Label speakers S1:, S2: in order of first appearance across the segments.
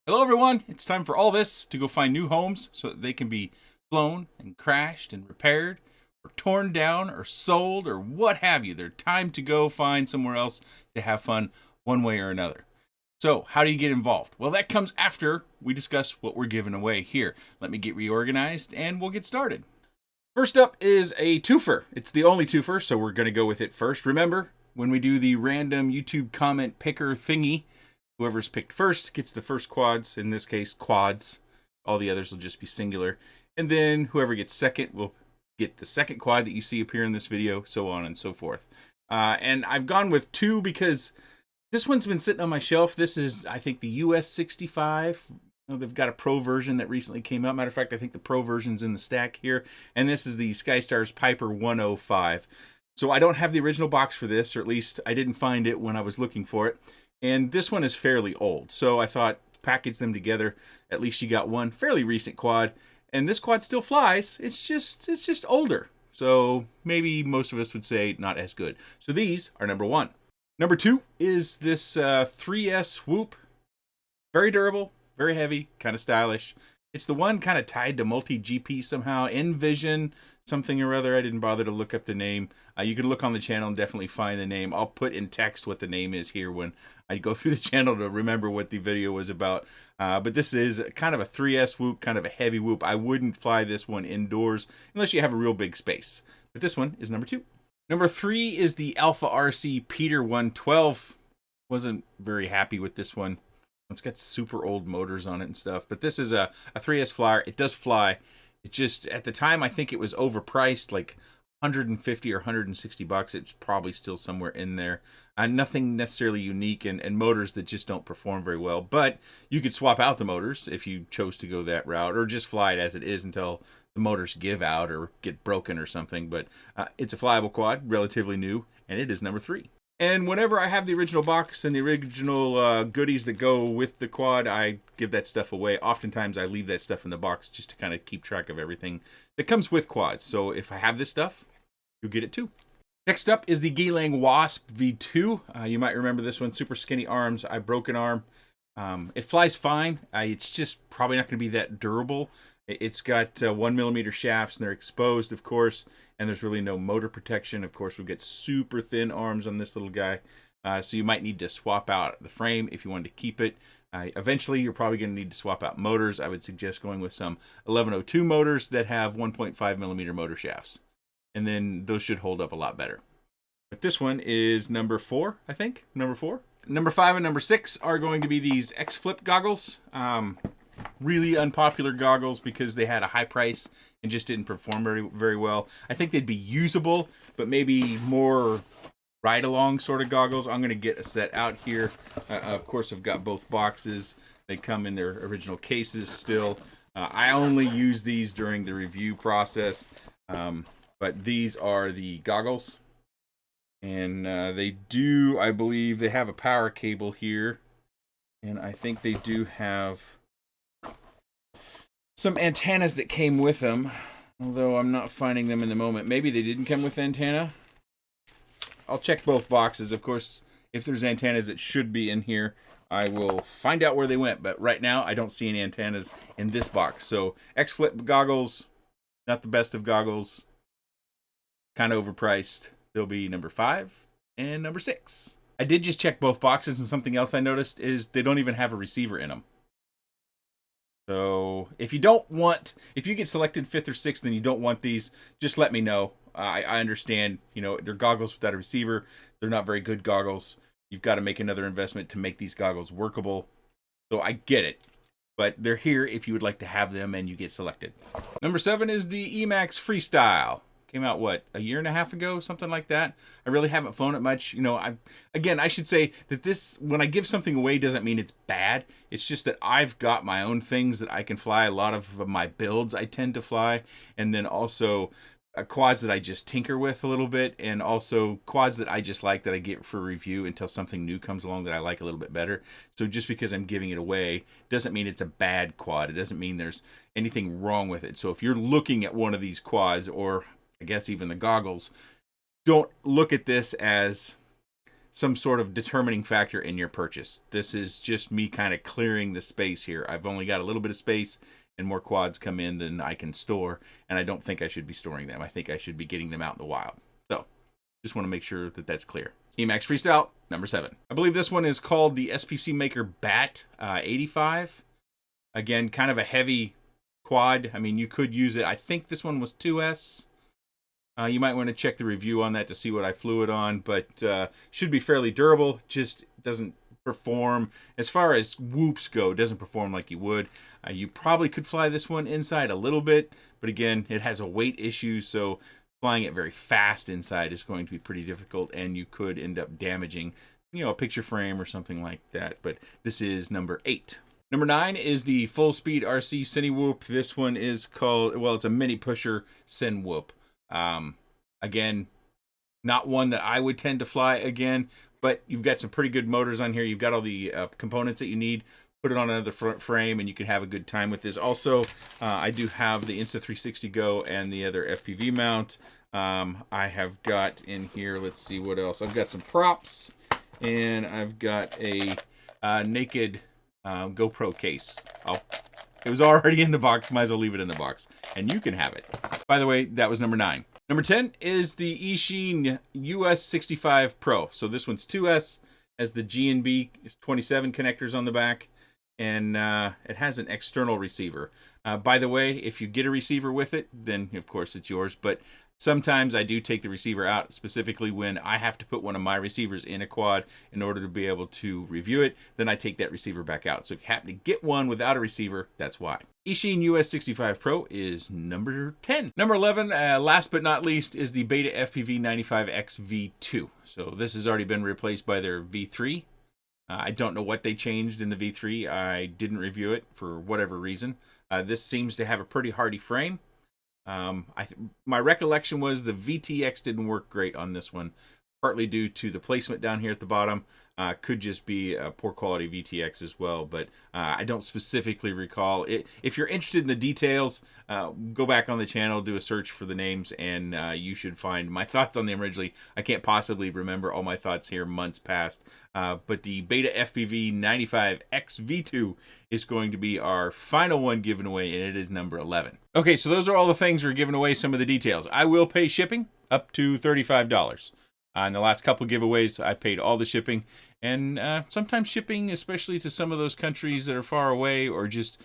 S1: Hello everyone, it's time for all this to go find new homes so that they can be flown and crashed and repaired or torn down or sold or what have you. They're time to go find somewhere else to have fun one way or another. So how do you get involved? Well, that comes after we discuss what we're giving away here. Let me get reorganized and we'll get started. First up is a twofer. It's the only twofer, so we're going to go with it first. Remember, when we do the random YouTube comment picker thingy, whoever's picked first gets the first quads, in this case, quads. All the others will just be singular. And then whoever gets second will get the second quad that you see appear in this video, so on and so forth. And I've gone with two because this one's been sitting on my shelf. This is, I think, the US65. They've got a Pro version that recently came out. Matter of fact, I think the Pro version's in the stack here. And this is the SkyStar's Piper 105. So I don't have the original box for this, or at least I didn't find it when I was looking for it. And this one is fairly old, so I thought package them together. At least you got one fairly recent quad, and this quad still flies. It's just older, so maybe most of us would say not as good. So these are number one. Number two is this 3S Whoop. Very durable, very heavy, kind of stylish. It's the one kind of tied to multi-GP somehow. Envision something or other. I didn't bother to look up the name. You can look on the channel and definitely find the name. I'll put in text what the name is here when I go through the channel to remember what the video was about. But this is kind of a 3S Whoop, kind of a heavy whoop. I wouldn't fly this one indoors unless you have a real big space. But this one is number two. Number three is the Alpha RC Peter 112. Wasn't very happy with this one. It's got super old motors on it and stuff. But this is a 3S flyer. It does fly. It just, at the time, I think it was overpriced, like 150 or 160 bucks. It's probably still somewhere in there. Nothing necessarily unique, and motors that just don't perform very well. But you could swap out the motors if you chose to go that route, or just fly it as it is until the motors give out or get broken or something. But it's a flyable quad, relatively new, and it is number three. And whenever I have the original box and the original goodies that go with the quad, I give that stuff away. Oftentimes, I leave that stuff in the box just to kind of keep track of everything that comes with quads. So if I have this stuff, you'll get it too. Next up is the Gaylang Wasp V2. You might remember this one. Super skinny arms. I broke an arm. It flies fine. It's just probably not going to be that durable. It's got 1mm shafts, and they're exposed, of course, and there's really no motor protection. Of course, we've got super thin arms on this little guy, so you might need to swap out the frame if you wanted to keep it. Eventually, you're probably going to need to swap out motors. I would suggest going with some 1102 motors that have 1.5mm motor shafts, and then those should hold up a lot better. But this one is number four, I think. Number four. Number five and number six are going to be these XFlip goggles. Really unpopular goggles because they had a high price and just didn't perform very well. I think they'd be usable, but maybe more ride-along sort of goggles. I'm going to get a set out here. Of course, I've got both boxes. They come in their original cases still. I only use these during the review process, but these are the goggles. And they do, I believe, they have a power cable here. And I think they do have some antennas that came with them, although I'm not finding them in the moment. Maybe they didn't come with antenna. I'll check both boxes. Of course, if there's antennas that should be in here, I will find out where they went. But right now, I don't see any antennas in this box. So XFlip goggles, not the best of goggles, kind of overpriced. They'll be number five and number six. I did just check both boxes, and something else I noticed is they don't even have a receiver in them. So if you get selected fifth or sixth and you don't want these, just let me know. I understand, they're goggles without a receiver. They're not very good goggles. You've got to make another investment to make these goggles workable. So I get it, but they're here if you would like to have them and you get selected. Number seven is the emacs Freestyle. Came out, a year and a half ago, something like that. I really haven't flown it much. I should say that this, when I give something away, doesn't mean it's bad. It's just that I've got my own things that I can fly. A lot of my builds I tend to fly. And then also quads that I just tinker with a little bit. And also quads that I just like that I get for review until something new comes along that I like a little bit better. So just because I'm giving it away doesn't mean it's a bad quad. It doesn't mean there's anything wrong with it. So if you're looking at one of these quads, or I guess even the goggles, don't look at this as some sort of determining factor in your purchase. This is just me kind of clearing the space here. I've only got a little bit of space, and more quads come in than I can store, and I don't think I should be storing them. I think I should be getting them out in the wild. So just want to make sure that that's clear. Emacs Freestyle, number 7. I believe this one is called the SPC Maker Bat 85. Again, kind of a heavy quad. I mean, you could use it. I think this one was 2S. You might want to check the review on that to see what I flew it on, but should be fairly durable. Just doesn't perform, as far as whoops go, doesn't perform like you would. You probably could fly this one inside a little bit, but again, it has a weight issue, so flying it very fast inside is going to be pretty difficult, and you could end up damaging, a picture frame or something like that. But this is number 8. Number 9 is the Full Speed RC Cine Whoop. This one is called, well, it's a mini pusher Cine Whoop. Again, not one that I would tend to fly again, but you've got some pretty good motors on here. You've got all the components that you need. Put it on another front frame and you can have a good time with this. Also, I do have the Insta360 Go and the other FPV mount. I have got in here, let's see what else. I've got some props, and I've got a naked GoPro case. It was already in the box, might as well leave it in the box, and you can have it. By the way, that was number 9. Number 10 is the Eachine US65 Pro. So this one's 2S, has the G&B 27 connectors on the back, and it has an external receiver. By the way, if you get a receiver with it, then of course it's yours, but sometimes I do take the receiver out, specifically when I have to put one of my receivers in a quad in order to be able to review it. Then I take that receiver back out. So if you happen to get one without a receiver, that's why. Eachine US65 Pro is number 10. Number 11, last but not least, is the Beta FPV 95X V2. So this has already been replaced by their V3. I don't know what they changed in the V3. I didn't review it for whatever reason. This seems to have a pretty hardy frame. My recollection was the VTX didn't work great on this one, partly due to the placement down here at the bottom. Could just be a poor quality VTX as well, but I don't specifically recall it. If you're interested in the details, go back on the channel, do a search for the names, and you should find my thoughts on them originally. I can't possibly remember all my thoughts here months past, but the Beta FPV 95X V2 is going to be our final one given away, and it is number 11. Okay, so those are all the things we're giving away, some of the details. I will pay shipping up to $35. In the last couple giveaways, I paid all the shipping, and sometimes shipping, especially to some of those countries that are far away, or just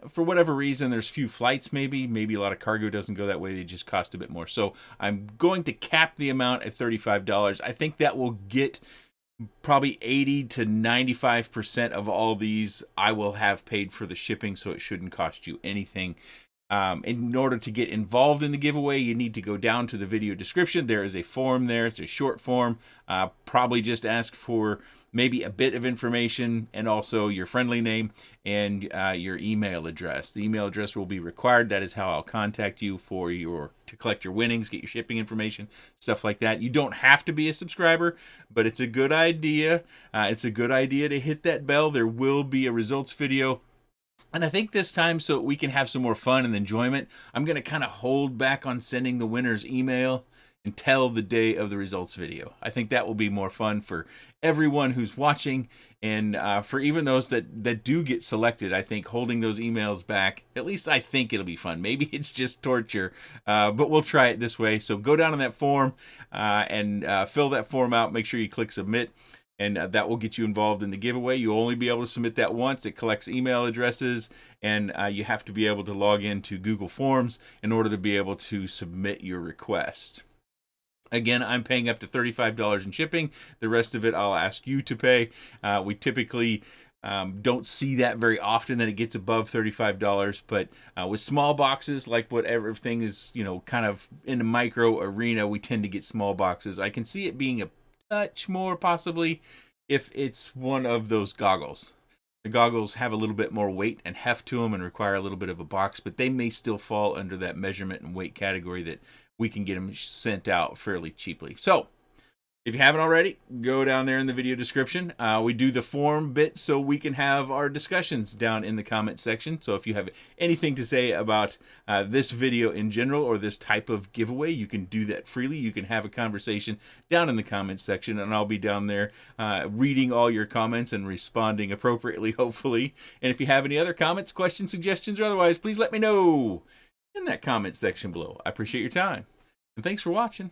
S1: for whatever reason, there's few flights maybe a lot of cargo doesn't go that way, they just cost a bit more. So I'm going to cap the amount at $35. I think that will get probably 80 to 95% of all these I will have paid for the shipping, so it shouldn't cost you anything. In order to get involved in the giveaway, you need to go down to the video description. There is a form there. It's a short form. Probably just ask for maybe a bit of information, and also your friendly name and your email address. The email address will be required. That is how I'll contact you to collect your winnings, get your shipping information, stuff like that. You don't have to be a subscriber, but it's a good idea. It's a good idea to hit that bell. There will be a results video. And I think this time, so we can have some more fun and enjoyment, I'm going to kind of hold back on sending the winner's email until the day of the results video. I think that will be more fun for everyone who's watching, and for even those that do get selected. I think holding those emails back, at least I think it'll be fun. Maybe it's just torture, but we'll try it this way. So go down on that form and fill that form out. Make sure you click submit. And that will get you involved in the giveaway. You'll only be able to submit that once. It collects email addresses, and you have to be able to log into Google Forms in order to be able to submit your request. Again, I'm paying up to $35 in shipping. The rest of it I'll ask you to pay. We typically don't see that very often that it gets above $35, but with small boxes, like what everything is, kind of in the micro arena, we tend to get small boxes. I can see it being a touch more possibly if it's one of those goggles. The goggles have a little bit more weight and heft to them and require a little bit of a box, but they may still fall under that measurement and weight category that we can get them sent out fairly cheaply. So If you haven't already, go down there in the video description. We do the forum bit so we can have our discussions down in the comment section. So if you have anything to say about this video in general or this type of giveaway, you can do that freely. You can have a conversation down in the comment section, and I'll be down there reading all your comments and responding appropriately, hopefully. And if you have any other comments, questions, suggestions, or otherwise, please let me know in that comment section below. I appreciate your time, and thanks for watching.